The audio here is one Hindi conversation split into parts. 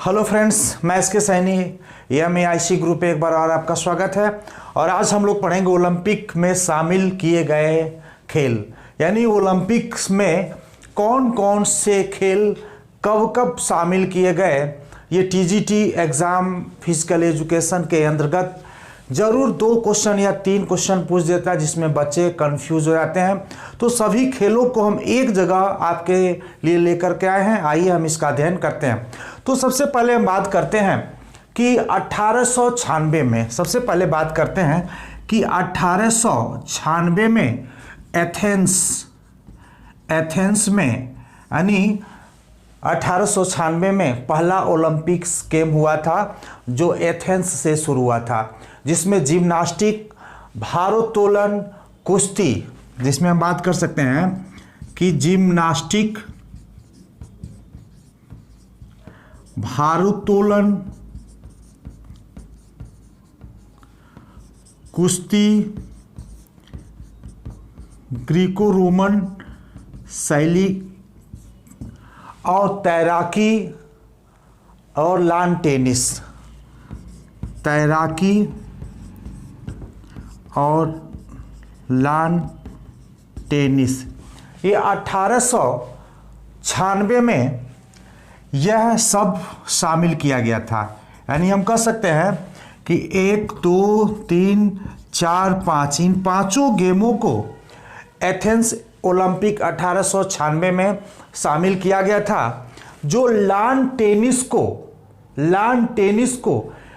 हेलो फ्रेंड्स, मैं इसके सैनी EMAIC ग्रुप पे एक बार और आपका स्वागत है। और आज हम लोग पढ़ेंगे ओलंपिक में शामिल किए गए खेल, यानी ओलंपिक्स में कौन कौन से खेल कब कब शामिल किए गए। ये TGT एग्ज़ाम फिजिकल एजुकेशन के अंतर्गत ज़रूर 2 क्वेश्चन या 3 क्वेश्चन पूछ देता है, जिसमें बच्चे कंफ्यूज हो जाते हैं। तो सभी खेलों को हम एक जगह आपके लिए लेकर के आए हैं। आइए हम इसका अध्ययन करते हैं। तो सबसे पहले हम बात करते हैं कि 1896 में, सबसे पहले बात करते हैं कि 1896 में एथेंस में, यानी 1896 में पहला ओलंपिक्स गेम हुआ था, जो एथेंस से शुरू हुआ था, जिसमें जिम्नास्टिक, भारोत्तोलन, कुश्ती, जिसमें हम बात कर सकते हैं कि जिम्नास्टिक, भारोत्तोलन, कुश्ती, ग्रीको रोमन शैली और तैराकी और लॉन टेनिस, तैराकी और लॉन टेनिस, ये 1896 में यह सब शामिल किया गया था। यानी हम कह सकते हैं कि 1, 2, 3, 4, 5 इन पांचों गेमों को एथेंस ओलंपिक 1896 में शामिल किया गया था। जो लॉन टेनिस को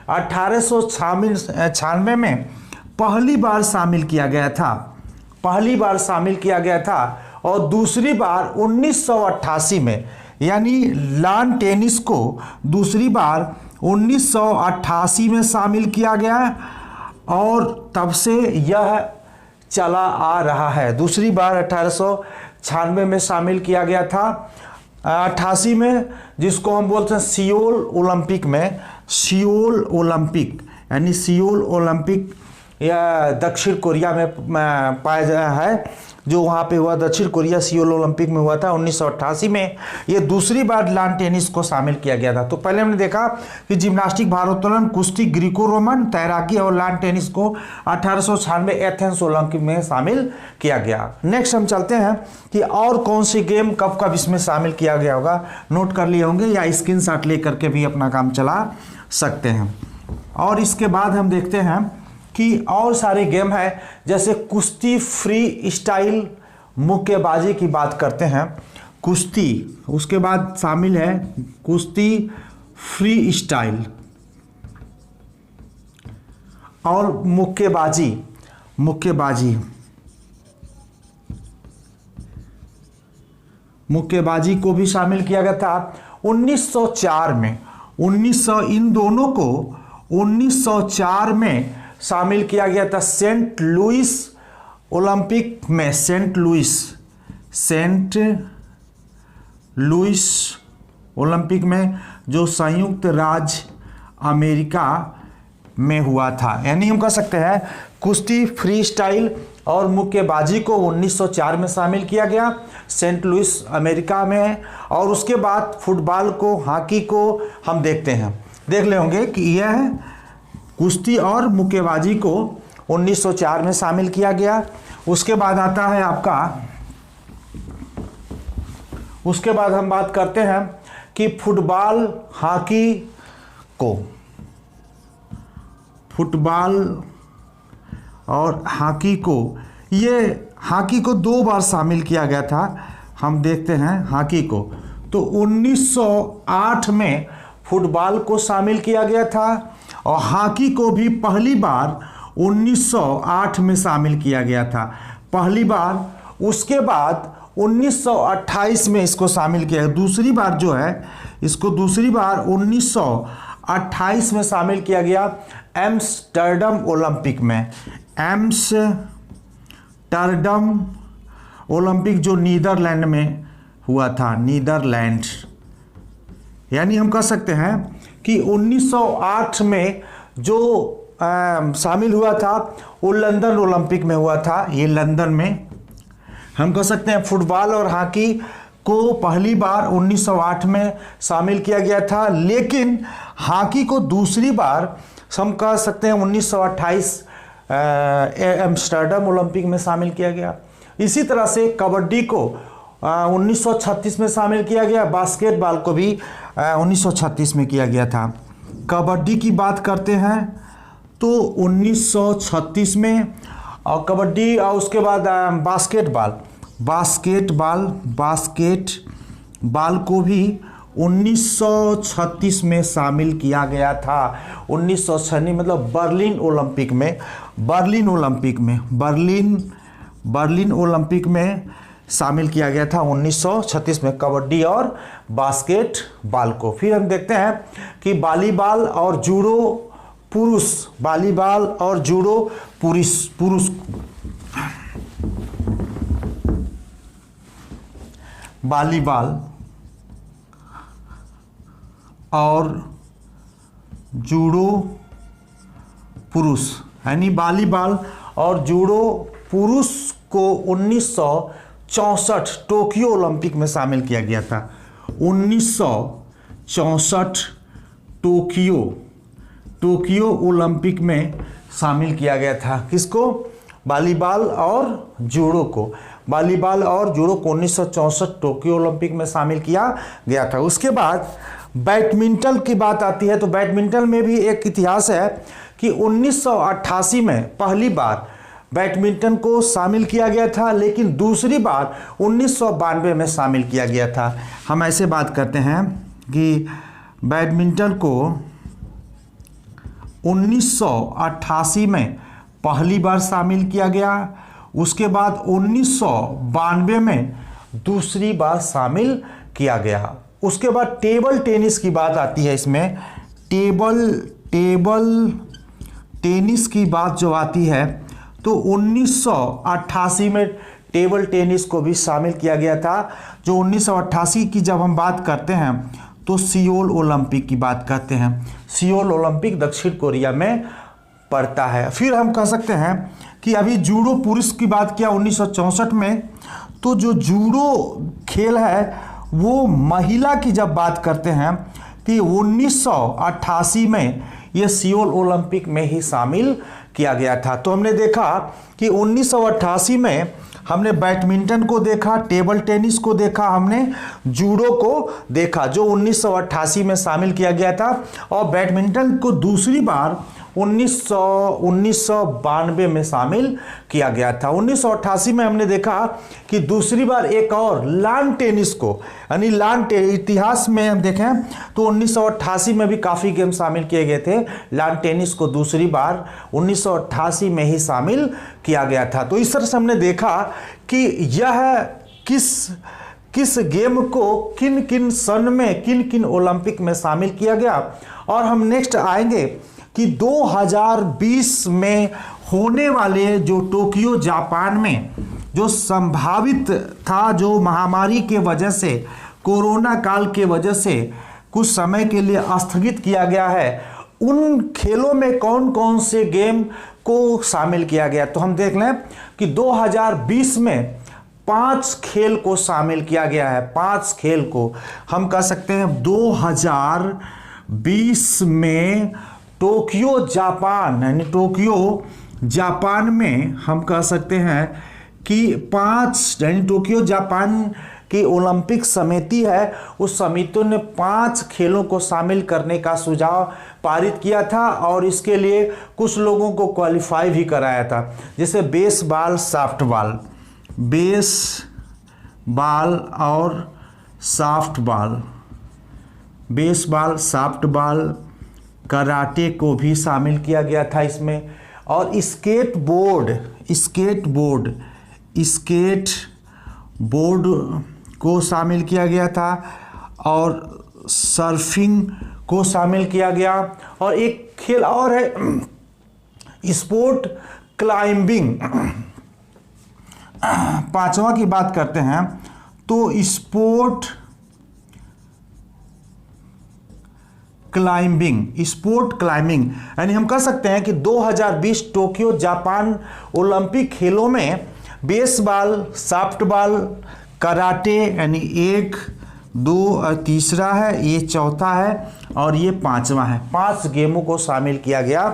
1896 में पहली बार शामिल किया गया था, और दूसरी बार 1988 में, यानी लॉन टेनिस को दूसरी बार 1988 में शामिल किया गया, और तब से यह चला आ रहा है। दूसरी बार 1896 में शामिल किया गया था, 88 में, जिसको हम बोलते हैं सियोल ओलंपिक में, सियोल ओलंपिक या दक्षिण कोरिया में पाया गया है, जो वहाँ पे हुआ दक्षिण कोरिया, सियोल ओलंपिक में हुआ था 1988 में। ये दूसरी बार लॉन टेनिस को शामिल किया गया था। तो पहले हमने देखा कि जिम्नास्टिक, भारोत्तोलन, कुश्ती, ग्रीको रोमन, तैराकी और लॉन टेनिस को 1896 एथेंस ओलंपिक में शामिल किया गया। नेक्स्ट हम चलते हैं कि और कौन सी गेम कब कब इसमें शामिल किया गया होगा। नोट कर लिए होंगे या स्क्रीनशॉट ले करके भी अपना काम चला सकते हैं। और इसके बाद हम देखते हैं कि और सारे गेम है, जैसे कुश्ती फ्री स्टाइल, मुक्केबाजी की बात करते हैं। कुश्ती, उसके बाद शामिल है कुश्ती फ्री स्टाइल और मुक्केबाजी को भी शामिल किया गया था 1904 में। इन दोनों को 1904 में शामिल किया गया था सेंट लुइस ओलंपिक में। सेंट लुइस ओलंपिक में, जो संयुक्त राज्य अमेरिका में हुआ था। यानी हम कह सकते हैं कुश्ती फ्री स्टाइल और मुक्केबाजी को 1904 में शामिल किया गया सेंट लुइस अमेरिका में। और उसके बाद फुटबॉल को, हॉकी को हम देख ले होंगे कि यह कुश्ती और मुक्केबाजी को 1904 में शामिल किया गया। उसके बाद आता है आपका, उसके बाद हम बात करते हैं कि फुटबॉल और हॉकी को, ये हॉकी को 2 बार शामिल किया गया था। हम देखते हैं हॉकी को, तो 1908 में फुटबॉल को शामिल किया गया था, और हॉकी को भी पहली बार 1908 में शामिल किया गया था, पहली बार। उसके बाद 1928 में इसको शामिल किया, दूसरी बार जो है इसको दूसरी बार 1928 में शामिल किया गया एम्स्टर्डम ओलंपिक में। एम्स्टर्डम ओलंपिक जो नीदरलैंड में हुआ था, नीदरलैंड। यानी हम कह सकते हैं कि 1908 में जो शामिल हुआ था वो लंदन ओलंपिक में हुआ था। ये लंदन में हम कह सकते हैं फुटबॉल और हॉकी को पहली बार 1908 में शामिल किया गया था, लेकिन हॉकी को दूसरी बार हम कह सकते हैं 1928 एम्स्टर्डम ओलंपिक में शामिल किया गया। इसी तरह से कबड्डी को 1936 में शामिल किया गया, बास्केटबॉल को भी 1936 में किया गया था। कबड्डी की बात करते हैं तो 1936 में, और कबड्डी और उसके बाद बास्केटबॉल को भी 1936 में शामिल किया गया था। 1936 मतलब बर्लिन ओलंपिक में शामिल किया गया था 1936 में कबड्डी और बास्केटबॉल को। फिर हम देखते हैं कि वॉलीबॉल और जूडो पुरुष वॉलीबॉल और जूडो पुरुष, यानी वॉलीबॉल और जूडो पुरुष को 1964 टोक्यो ओलंपिक में शामिल किया गया था। 1964 टोक्यो ओलंपिक में शामिल किया गया था। किसको? वॉलीबॉल और जूडो को। वॉलीबॉल और जूडो को 1964 टोक्यो ओलंपिक में शामिल किया गया था। उसके बाद बैडमिंटन की बात आती है, तो बैडमिंटन में भी एक इतिहास है कि 1988 में पहली बार बैडमिंटन को शामिल किया गया था, लेकिन दूसरी बार 1992 में शामिल किया गया था। हम ऐसे बात करते हैं कि बैडमिंटन को 1988 में पहली बार शामिल किया गया, उसके बाद 1992 में दूसरी बार शामिल किया गया। उसके बाद टेबल टेनिस की बात आती है। इसमें टेबल टेनिस की बात जो आती है तो 1988 में टेबल टेनिस को भी शामिल किया गया था। जो 1988 की जब हम बात करते हैं तो सियोल ओलंपिक की बात करते हैं। सियोल ओलंपिक दक्षिण कोरिया में पड़ता है। फिर हम कह सकते हैं कि अभी जूडो पुरुष की बात किया 1964 में, तो जो जूडो खेल है वो महिला की जब बात करते हैं तो 1988 में ये सियोल ओलंपिक में ही शामिल किया गया था। तो हमने देखा कि 1988 में हमने बैडमिंटन को देखा, टेबल टेनिस को देखा, हमने जूडो को देखा जो 1988 में शामिल किया गया था, और बैडमिंटन को दूसरी बार 1992 में शामिल किया गया था। 1988 में हमने देखा कि दूसरी बार एक और लान टेनिस को, यानी इतिहास में हम देखें तो 1988 में भी काफ़ी गेम शामिल किए गए थे। लान टेनिस को दूसरी बार 1988 में ही शामिल किया गया था। तो इस तरह से हमने देखा कि यह किस गेम को किन किन सन में किन किन ओलंपिक में शामिल किया गया। और हम नेक्स्ट आएंगे कि 2020 में होने वाले जो टोक्यो जापान में जो संभावित था, जो महामारी के वजह से, कोरोना काल के वजह से कुछ समय के लिए स्थगित किया गया है, उन खेलों में कौन कौन से गेम को शामिल किया गया। तो हम देख लें कि 2020 में 5 खेल को शामिल किया गया है। 5 खेल को हम कह सकते हैं 2020 में टोक्यो जापान, यानी टोक्यो जापान में हम कह सकते हैं कि 5, यानी टोक्यो जापान की ओलंपिक समिति है, उस समिति ने 5 खेलों को शामिल करने का सुझाव पारित किया था, और इसके लिए कुछ लोगों को क्वालिफाई भी कराया था, जैसे बेसबॉल और सॉफ्टबॉल, कराटे को भी शामिल किया गया था इसमें, और स्केटबोर्ड को शामिल किया गया था, और सर्फिंग को शामिल किया गया, और एक खेल और है स्पोर्ट क्लाइंबिंग। 5वां की बात करते हैं तो स्पोर्ट क्लाइंबिंग, यानी हम कह सकते हैं कि 2020 टोक्यो जापान ओलंपिक खेलों में बेसबॉल, सॉफ्टबॉल, कराटे यानी 1, 2 और तीसरा है, ये चौथा है और ये पांचवा है। 5 गेमों को शामिल किया गया।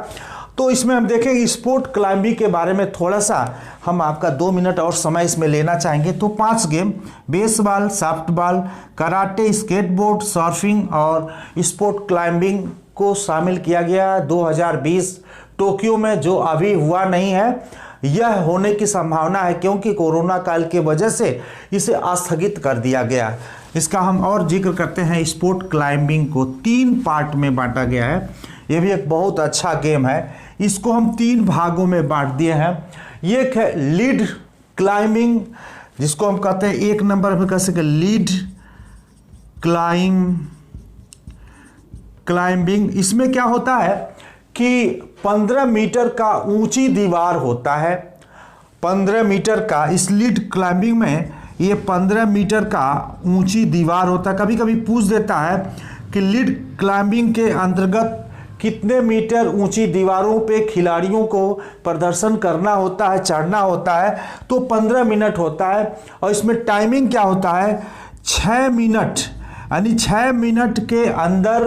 तो इसमें हम देखेंगे स्पोर्ट क्लाइंबिंग के बारे में थोड़ा सा हम आपका 2 मिनट और समय इसमें लेना चाहेंगे। तो 5 game, baseball, softball, karate, skateboard, surfing और स्पोर्ट क्लाइंबिंग को शामिल किया गया 2020 टोक्यो में, जो अभी हुआ नहीं है। यह होने की संभावना है क्योंकि कोरोना काल के वजह से इसे स्थगित कर दिया गया। इसका हम और जिक्र करते हैं। स्पोर्ट क्लाइंबिंग को 3 पार्ट में बांटा गया है। यह भी एक बहुत अच्छा गेम है। इसको हम 3 भागों में बांट दिए हैं। एक है लीड क्लाइंबिंग, जिसको हम कहते हैं 1 नंबर में कह सके लीड क्लाइंबिंग। इसमें क्या होता है कि 15 मीटर का ऊंची दीवार होता है। 15 मीटर का इस लीड क्लाइंबिंग में ये 15 मीटर का ऊंची दीवार होता है। कभी कभी पूछ देता है कि लीड क्लाइंबिंग के अंतर्गत कितने मीटर ऊंची दीवारों पे खिलाड़ियों को प्रदर्शन करना होता है, चढ़ना होता है। तो 15 मिनट होता है। और इसमें टाइमिंग क्या होता है, 6 मिनट, यानी 6 मिनट के अंदर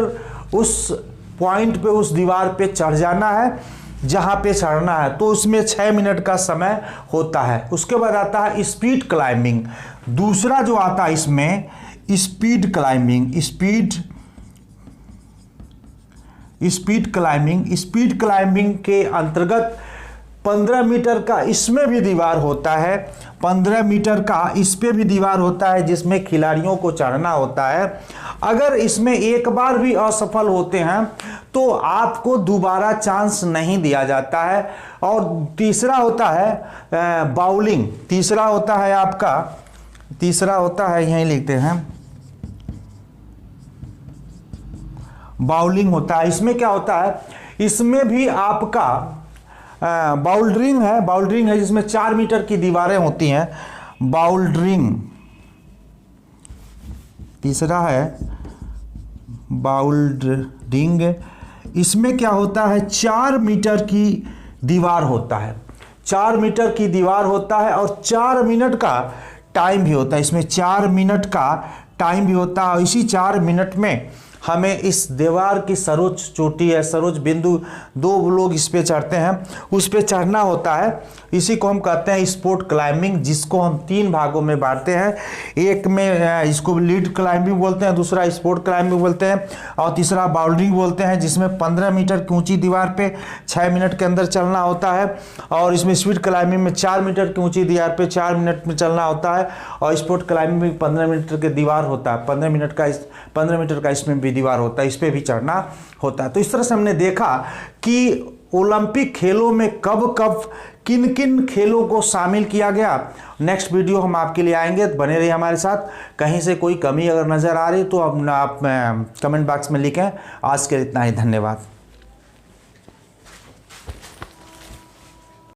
उस पॉइंट पे, उस दीवार पे चढ़ जाना है जहाँ पे चढ़ना है। तो उसमें 6 मिनट का समय होता है। उसके बाद आता है स्पीड क्लाइंबिंग। दूसरा जो आता है इसमें स्पीड क्लाइंबिंग। स्पीड क्लाइंबिंग के अंतर्गत 15 मीटर का इसमें भी दीवार होता है। 15 मीटर का इस पे भी दीवार होता है जिसमें खिलाड़ियों को चढ़ना होता है। अगर इसमें एक बार भी असफल होते हैं तो आपको दोबारा चांस नहीं दिया जाता है। और तीसरा होता है बाउलिंग। तीसरा होता है यहीं लिखते हैं, बाउलिंग होता है। इसमें क्या होता है, इसमें भी आपका बाउल्डरिंग है जिसमें 4 मीटर की दीवारें होती हैं। बाउल्डरिंग तीसरा है, बाउल्डरिंग। इसमें क्या होता है, 4 मीटर की दीवार होता है। 4 मीटर की दीवार होता है और 4 मिनट का टाइम भी होता है। इसमें 4 मिनट का टाइम भी होता है। और इसी 4 मिनट में हमें इस दीवार की सर्वोच्च चोटी है, सर्वोच्च बिंदु, 2 लोग इस पे चढ़ते हैं, उस पे चढ़ना होता है। इसी को हम कहते हैं स्पोर्ट क्लाइंबिंग, जिसको हम 3 भागों में बांटते हैं। एक में इसको लीड क्लाइंबिंग बोलते हैं, दूसरा स्पोर्ट क्लाइंबिंग बोलते हैं और तीसरा बाउल्डरिंग बोलते हैं, जिसमें 15 मीटर की ऊंची दीवार पे 6 मिनट के अंदर चलना होता है। और इसमें स्पीड क्लाइंबिंग में 4 मीटर की ऊंची दीवार पे 4 मिनट में चलना होता है। और स्पोर्ट क्लाइंबिंग में 15 मीटर की दीवार होता है। 15 मीटर का इसमें भी दीवार होता है, इस पे भी चढ़ना होता है। तो इस तरह से हमने देखा कि ओलंपिक खेलों में कब कब किन किन खेलों को शामिल किया गया। नेक्स्ट वीडियो हम आपके लिए आएंगे, तो बने रहिए हमारे साथ। कहीं से कोई कमी अगर नज़र आ रही तो आप कमेंट बॉक्स में लिखें। आज के लिए इतना ही, धन्यवाद।